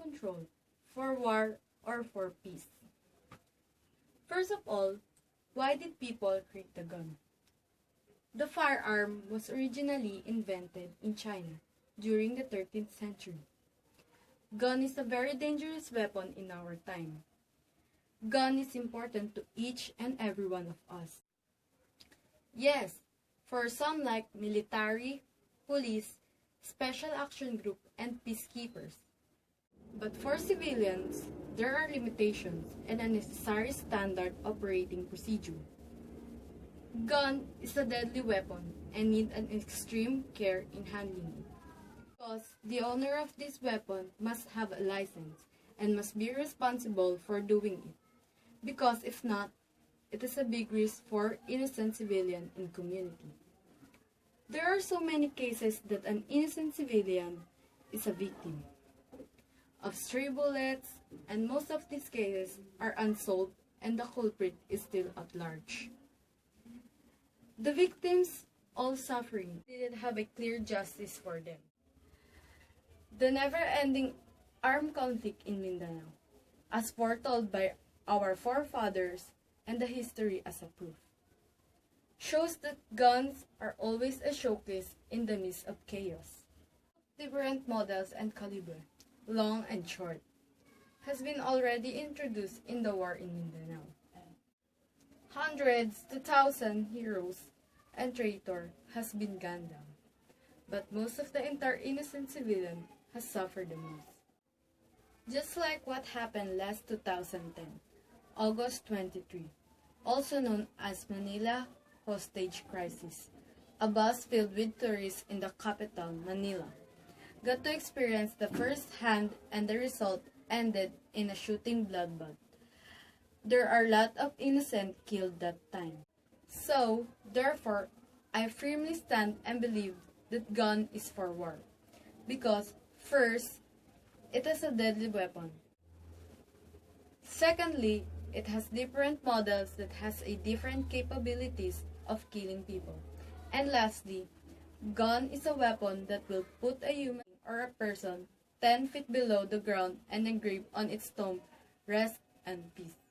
control, for war, or for peace. First of all, why did people create the gun? The firearm was originally invented in China during the 13th century. Gun is a very dangerous weapon in our time. Gun is important to each and every one of us. Yes, for some like military, police, special action group, and peacekeepers. But for civilians, there are limitations and a necessary standard operating procedure. Gun is a deadly weapon and need an extreme care in handling it. Because the owner of this weapon must have a license and must be responsible for doing it. Because if not, it is a big risk for innocent civilian in community. There are so many cases that an innocent civilian is a victim of stray bullets, and most of these cases are unsolved and the culprit is still at large. The victims, all suffering, didn't have a clear justice for them. The never-ending armed conflict in Mindanao, as foretold by our forefathers and the history as a proof, shows that guns are always a showcase in the midst of chaos. Different models and caliber, long and short, has been already introduced in the war in Mindanao. Hundreds to thousands heroes and traitor has been gunned down, but most of the entire innocent civilian has suffered the most. Just like what happened last 2010, August 23, also known as Manila Hostage Crisis, a bus filled with tourists in the capital, Manila, got to experience the first hand and the result ended in a shooting bloodbath. There are a lot of innocent killed that time. So, therefore, I firmly stand and believe that gun is for war. Because, first, it is a deadly weapon. Secondly, it has different models that has a different capabilities of killing people. And lastly, gun is a weapon that will put a human or a person 10 feet below the ground and engrave on its tomb, rest and peace.